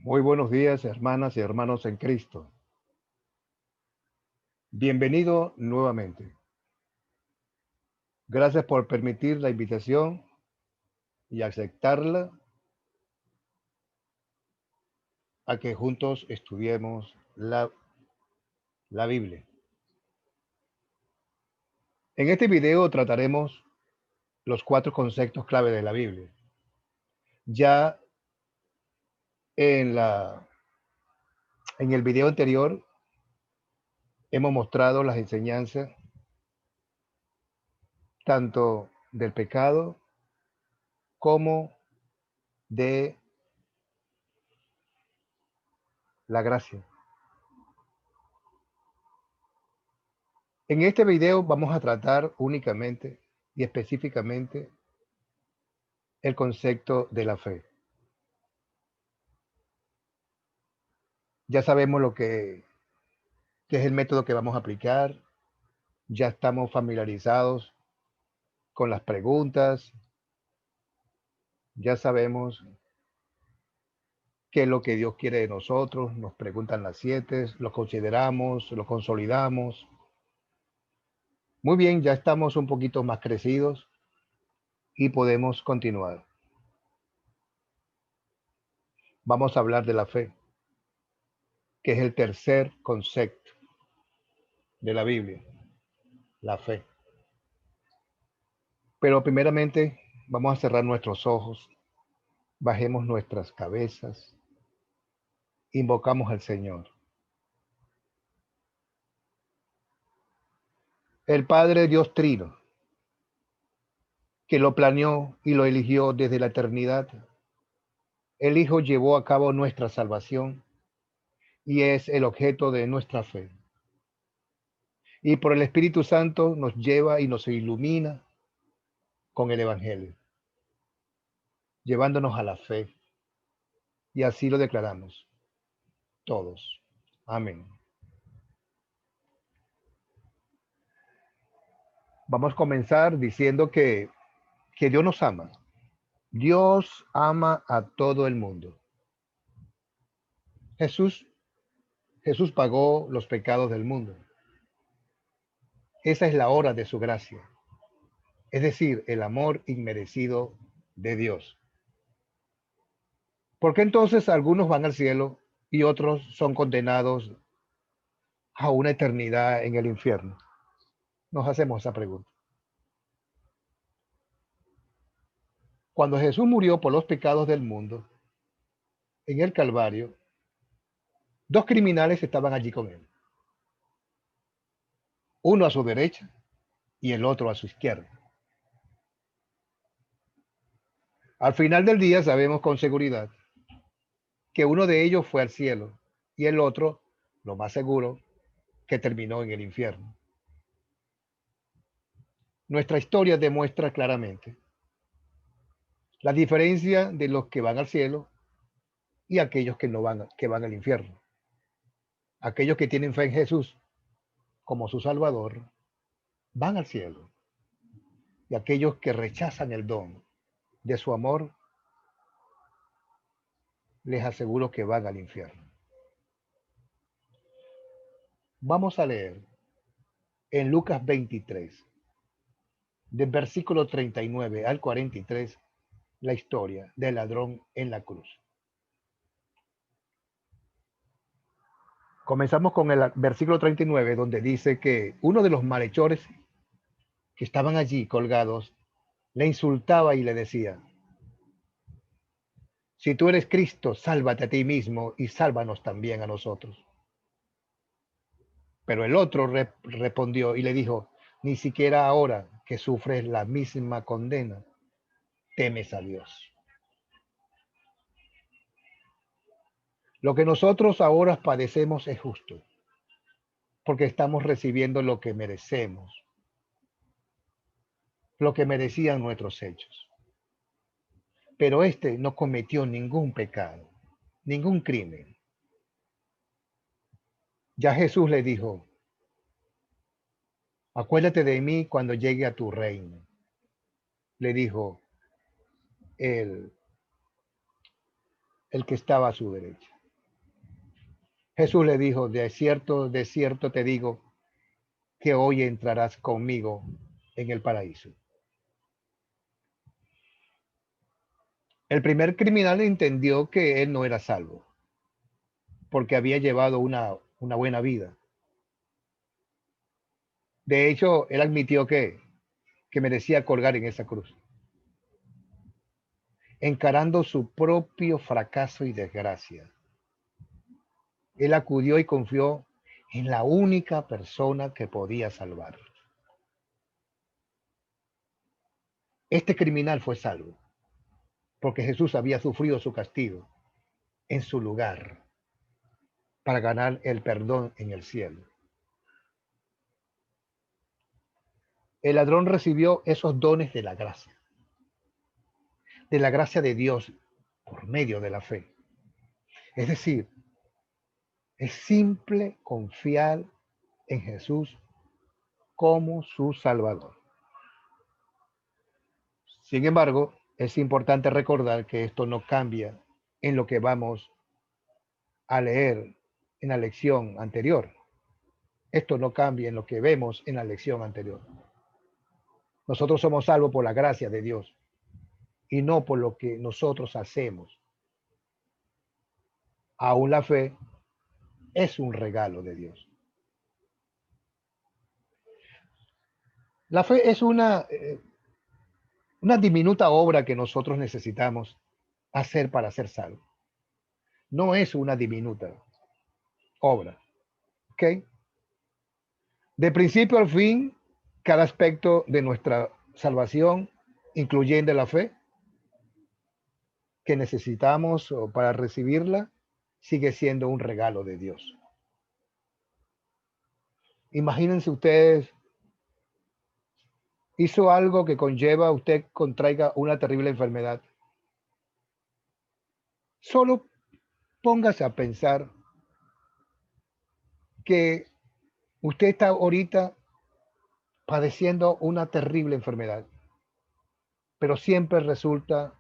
Muy buenos días, hermanas y hermanos en Cristo. Bienvenido nuevamente. Gracias por permitir la invitación y aceptarla a que juntos estudiemos la Biblia. En este video trataremos los 4 conceptos clave de la Biblia. Ya en, la, en el video anterior hemos mostrado las enseñanzas tanto del pecado como de la gracia. En este video vamos a tratar únicamente y específicamente el concepto de la fe. Ya sabemos qué es el método que vamos a aplicar, ya estamos familiarizados con las preguntas, ya sabemos qué es lo que Dios quiere de nosotros, nos preguntan las 7, lo consideramos, lo consolidamos. Muy bien, ya estamos un poquito más crecidos y podemos continuar. Vamos a hablar de la fe, que es el tercer concepto de la Biblia, la fe. Pero primeramente vamos a cerrar nuestros ojos, bajemos nuestras cabezas, invocamos al Señor. El Padre Dios Trino, que lo planeó y lo eligió desde la eternidad, el Hijo llevó a cabo nuestra salvación y es el objeto de nuestra fe. Y por el Espíritu Santo nos lleva y nos ilumina con el Evangelio, llevándonos a la fe. Y así lo declaramos todos. Amén. Vamos a comenzar diciendo que Dios nos ama. Dios ama a todo el mundo. Jesús, Jesús pagó los pecados del mundo. Esa es la hora de su gracia, es decir, el amor inmerecido de Dios. ¿Por qué entonces algunos van al cielo y otros son condenados a una eternidad en el infierno? Nos hacemos esa pregunta. Cuando Jesús murió por los pecados del mundo, en el Calvario, 2 criminales estaban allí con él, uno a su derecha y el otro a su izquierda. Al final del día sabemos con seguridad que uno de ellos fue al cielo y el otro, lo más seguro, que terminó en el infierno. Nuestra historia demuestra claramente la diferencia de los que van al cielo y aquellos que no van, que van al infierno. Aquellos que tienen fe en Jesús como su Salvador van al cielo y aquellos que rechazan el don de su amor, les aseguro que van al infierno. Vamos a leer en Lucas 23, del versículo 39 al 43, la historia del ladrón en la cruz. Comenzamos con el versículo 39, donde dice que uno de los malhechores que estaban allí colgados le insultaba y le decía: si tú eres Cristo, sálvate a ti mismo y sálvanos también a nosotros. Pero el otro respondió y le dijo: ni siquiera ahora que sufres la misma condena, temes a Dios. Lo que nosotros ahora padecemos es justo, porque estamos recibiendo lo que merecemos, lo que merecían nuestros hechos. Pero este no cometió ningún pecado, ningún crimen. Ya Jesús le dijo: acuérdate de mí cuando llegue a tu reino. Le dijo el, el que estaba a su derecha. Jesús le dijo, de cierto te digo, que hoy entrarás conmigo en el paraíso. El primer criminal entendió que él no era salvo, porque había llevado una buena vida. De hecho, él admitió que merecía colgar en esa cruz, encarando su propio fracaso y desgracia. Él acudió y confió en la única persona que podía salvarlo. Este criminal fue salvo, porque Jesús había sufrido su castigo en su lugar para ganar el perdón en el cielo. El ladrón recibió esos dones de la gracia de Dios por medio de la fe. Es decir, es simple confiar en Jesús como su Salvador. Sin embargo, es importante recordar que esto no cambia en lo que vamos a leer en la lección anterior. Esto no cambia en lo que vemos en la lección anterior. Nosotros somos salvos por la gracia de Dios y no por lo que nosotros hacemos. Aún la fe es un regalo de Dios. La fe es una diminuta obra que nosotros necesitamos hacer para ser salvos. No es una diminuta obra. ¿Ok? De principio al fin, cada aspecto de nuestra salvación, incluyendo la fe que necesitamos para recibirla, sigue siendo un regalo de Dios. Imagínense ustedes, hizo algo que conlleva a usted contraiga una terrible enfermedad. Solo póngase a pensar que usted está ahorita padeciendo una terrible enfermedad, pero siempre resulta,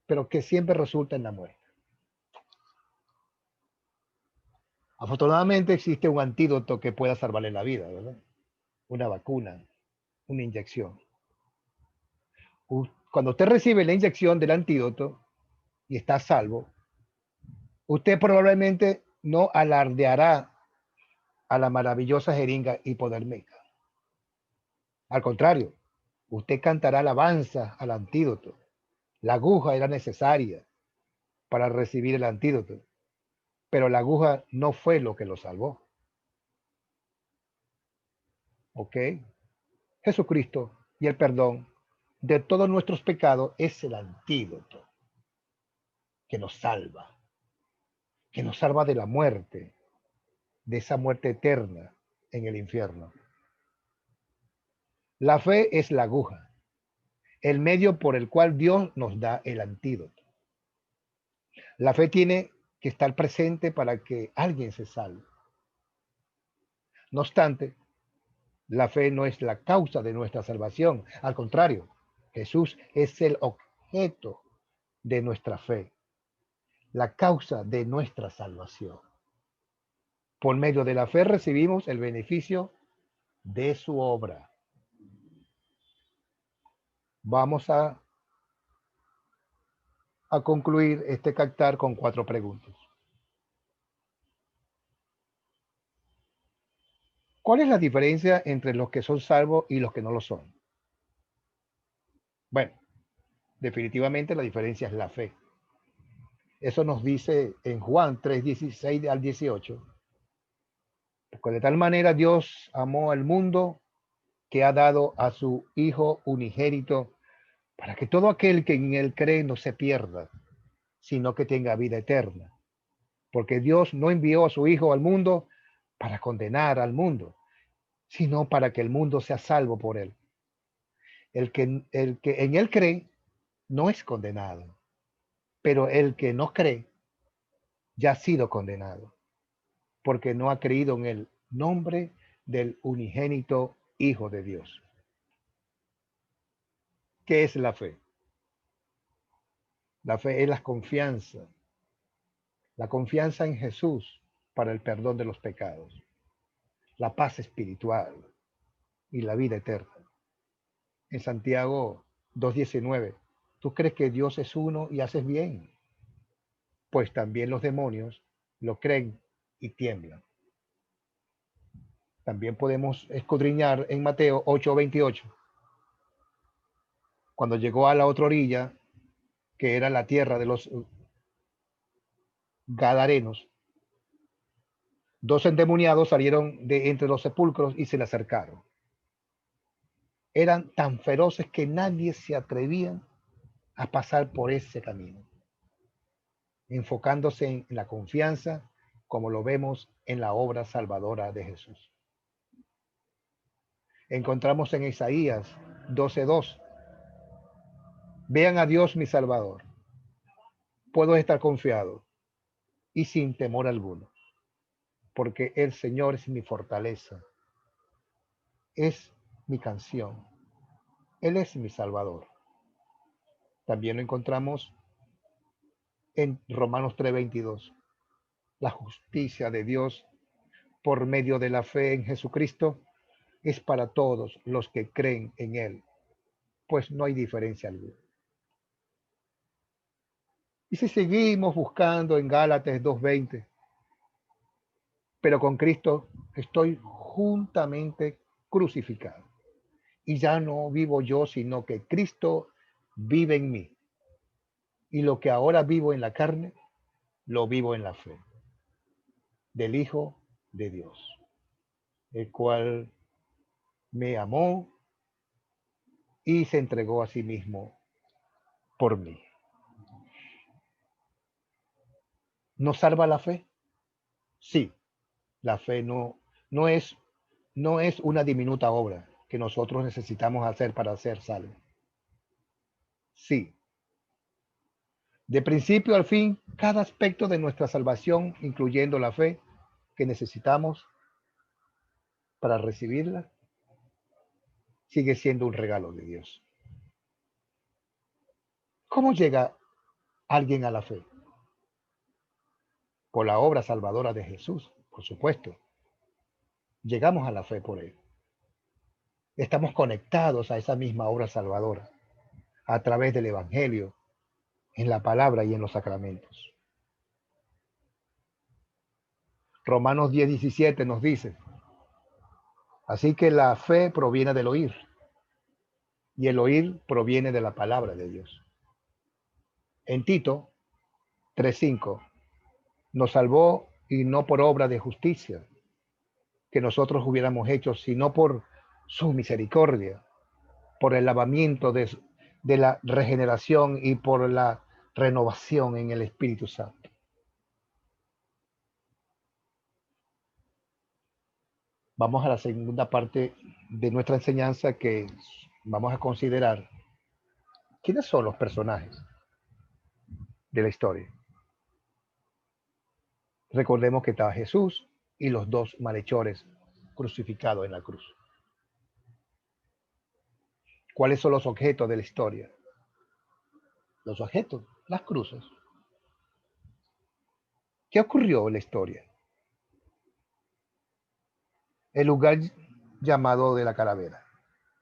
pero que siempre resulta en la muerte. Afortunadamente existe un antídoto que pueda salvarle la vida, ¿verdad? Una vacuna, una inyección. Cuando usted recibe la inyección del antídoto y está salvo, usted probablemente no alardeará a la maravillosa jeringa hipodermica. Al contrario, usted cantará alabanza al antídoto. La aguja era necesaria para recibir el antídoto, pero la aguja no fue lo que lo salvó. ¿Ok? Jesucristo y el perdón de todos nuestros pecados es el antídoto que nos salva de la muerte, de esa muerte eterna en el infierno. La fe es la aguja, el medio por el cual Dios nos da el antídoto. La fe tiene que estar presente para que alguien se salve. No obstante, la fe no es la causa de nuestra salvación. Al contrario, Jesús es el objeto de nuestra fe, la causa de nuestra salvación. Por medio de la fe recibimos el beneficio de su obra. Vamos a concluir este cantar con 4 preguntas. ¿Cuál es la diferencia entre los que son salvos y los que no lo son? Bueno, definitivamente la diferencia es la fe. Eso nos dice en Juan 3:16 al 18. Porque de tal manera Dios amó al mundo que ha dado a su Hijo unigénito para que todo aquel que en él cree no se pierda, sino que tenga vida eterna. Porque Dios no envió a su Hijo al mundo para condenar al mundo, sino para que el mundo sea salvo por él. El que en él cree no es condenado, pero el que no cree ya ha sido condenado, porque no ha creído en el nombre del unigénito Hijo de Dios. ¿Qué es la fe? La fe es la confianza en Jesús para el perdón de los pecados, la paz espiritual y la vida eterna. En Santiago 2:19, tú crees que Dios es uno y haces bien, pues también los demonios lo creen y tiemblan. También podemos escudriñar en Mateo 8:28, cuando llegó a la otra orilla, que era la tierra de los Gadarenos, dos endemoniados salieron de entre los sepulcros y se le acercaron. Eran tan feroces que nadie se atrevía a pasar por ese camino, enfocándose en la confianza, como lo vemos en la obra salvadora de Jesús. Encontramos en Isaías 12:2, vean a Dios mi Salvador, puedo estar confiado y sin temor alguno, porque el Señor es mi fortaleza, es mi canción, Él es mi Salvador. También lo encontramos en Romanos 3:22, la justicia de Dios por medio de la fe en Jesucristo es para todos los que creen en Él, pues no hay diferencia alguna. Y si seguimos buscando en Gálatas 2:20, pero con Cristo estoy juntamente crucificado. Y ya no vivo yo, sino que Cristo vive en mí. Y lo que ahora vivo en la carne, lo vivo en la fe del Hijo de Dios, el cual me amó y se entregó a sí mismo por mí. ¿Nos salva la fe? Sí, la fe no es, no es una diminuta obra que nosotros necesitamos hacer para ser salvos. Sí, de principio al fin, cada aspecto de nuestra salvación, incluyendo la fe que necesitamos para recibirla, sigue siendo un regalo de Dios. ¿Cómo llega alguien a la fe? Por la obra salvadora de Jesús, por supuesto. Llegamos a la fe por Él. Estamos conectados a esa misma obra salvadora a través del Evangelio, en la palabra y en los sacramentos. Romanos 10:17 nos dice, así que la fe proviene del oír y el oír proviene de la palabra de Dios. En Tito 3:5 nos salvó y no por obra de justicia que nosotros hubiéramos hecho, sino por su misericordia, por el lavamiento de la regeneración y por la renovación en el Espíritu Santo. Vamos a la segunda parte de nuestra enseñanza que vamos a considerar quiénes son los personajes de la historia. Recordemos que estaba Jesús y los dos malhechores crucificados en la cruz. ¿Cuáles son los objetos de la historia? Los objetos, las cruces. ¿Qué ocurrió en la historia? El lugar llamado de la calavera.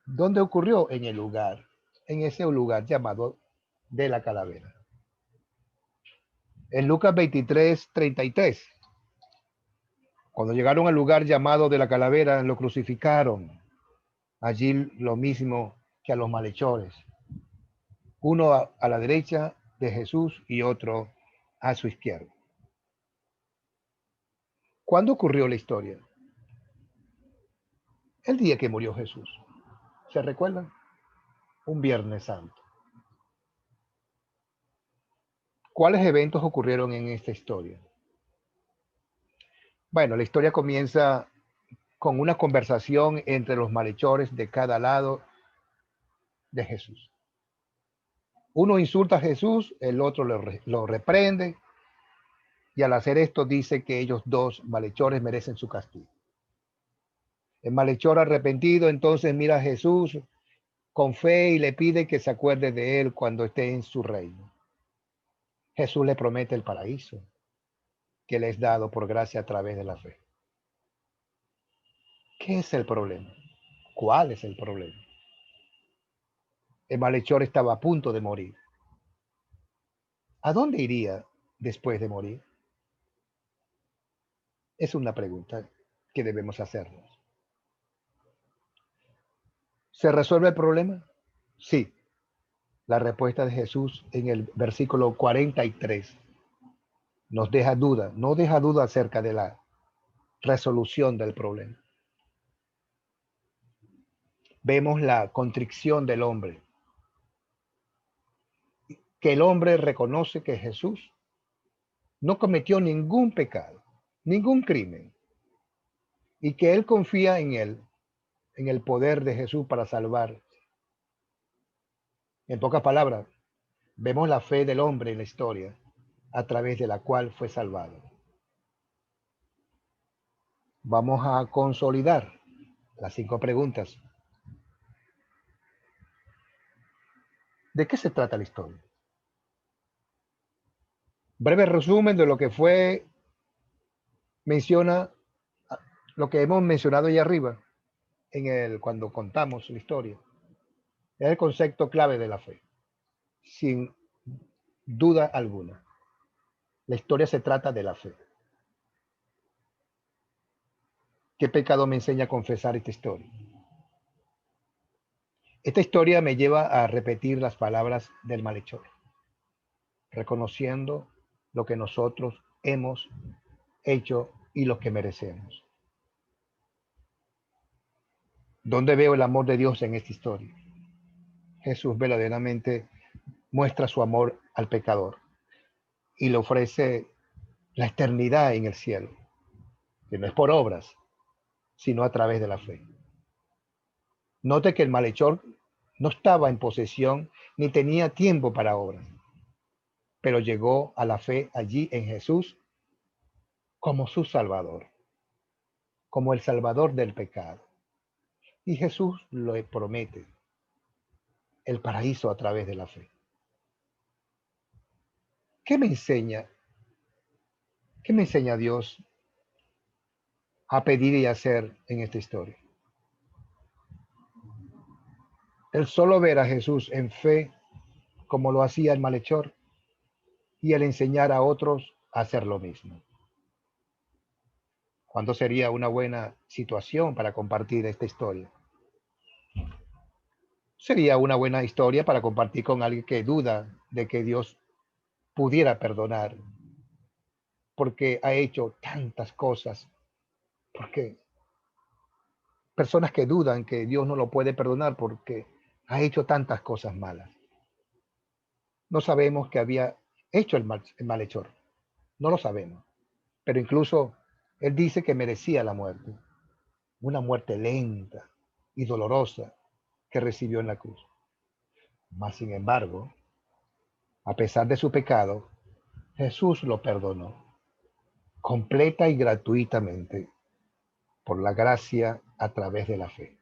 ¿Dónde ocurrió? En el lugar, en ese lugar llamado de la calavera. En Lucas 23:33, cuando llegaron al lugar llamado de la calavera, lo crucificaron. Allí lo mismo que a los malhechores. Uno a la derecha de Jesús y otro a su izquierda. ¿Cuándo ocurrió la historia? El día que murió Jesús. ¿Se recuerdan? Un Viernes Santo. ¿Cuáles eventos ocurrieron en esta historia? Bueno, la historia comienza con una conversación entre los malhechores de cada lado de Jesús. Uno insulta a Jesús, el otro lo reprende y al hacer esto dice que ellos dos malhechores merecen su castigo. El malhechor arrepentido entonces mira a Jesús con fe y le pide que se acuerde de él cuando esté en su reino. Jesús le promete el paraíso que le es dado por gracia a través de la fe. ¿Qué es el problema? ¿Cuál es el problema? El malhechor estaba a punto de morir. ¿A dónde iría después de morir? Es una pregunta que debemos hacernos. ¿Se resuelve el problema? Sí. La respuesta de Jesús en el versículo 43 nos deja duda, no deja duda acerca de la resolución del problema. Vemos la contrición del hombre, que el hombre reconoce que Jesús no cometió ningún pecado, ningún crimen, y que él confía en él, en el poder de Jesús para salvar. En pocas palabras, vemos la fe del hombre en la historia a través de la cual fue salvado. Vamos a consolidar las 5 preguntas. ¿De qué se trata la historia? Breve resumen de lo que fue, menciona lo que hemos mencionado ahí arriba, cuando contamos la historia. Es el concepto clave de la fe, sin duda alguna. La historia se trata de la fe. ¿Qué pecado me enseña a confesar esta historia? Esta historia me lleva a repetir las palabras del malhechor, reconociendo lo que nosotros hemos hecho y lo que merecemos. ¿Dónde veo el amor de Dios en esta historia? Jesús verdaderamente muestra su amor al pecador y le ofrece la eternidad en el cielo, que no es por obras, sino a través de la fe. Note que el malhechor no estaba en posesión ni tenía tiempo para obras, pero llegó a la fe allí en Jesús como su Salvador, como el Salvador del pecado. Y Jesús le promete el paraíso a través de la fe. ¿Qué me enseña? ¿Qué me enseña Dios a pedir y hacer en esta historia? El solo ver a Jesús en fe, como lo hacía el malhechor, y el enseñar a otros a hacer lo mismo. ¿Cuándo sería una buena situación para compartir esta historia? Sería una buena historia para compartir con alguien que duda de que Dios pudiera perdonar porque ha hecho tantas cosas, porque personas que dudan que Dios no lo puede perdonar porque ha hecho tantas cosas malas. No sabemos que había hecho el malhechor, no lo sabemos, pero incluso él dice que merecía la muerte, una muerte lenta y dolorosa que recibió en la cruz. Mas, sin embargo, a pesar de su pecado, Jesús lo perdonó completa y gratuitamente por la gracia a través de la fe.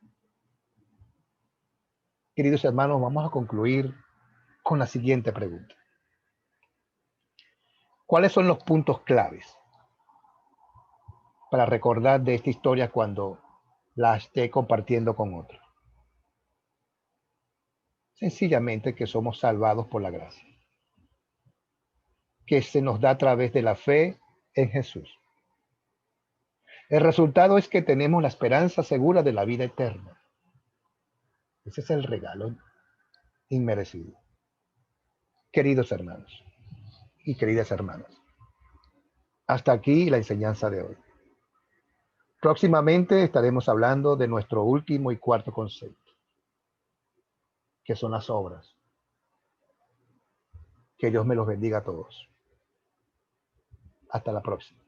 Queridos hermanos, vamos a concluir con la siguiente pregunta. ¿Cuáles son los puntos claves para recordar de esta historia cuando la esté compartiendo con otros? Sencillamente que somos salvados por la gracia, que se nos da a través de la fe en Jesús. El resultado es que tenemos la esperanza segura de la vida eterna. Ese es el regalo inmerecido. Queridos hermanos y queridas hermanas, hasta aquí la enseñanza de hoy. Próximamente estaremos hablando de nuestro último y cuarto concepto, que son las obras. Que Dios me los bendiga a todos. Hasta la próxima.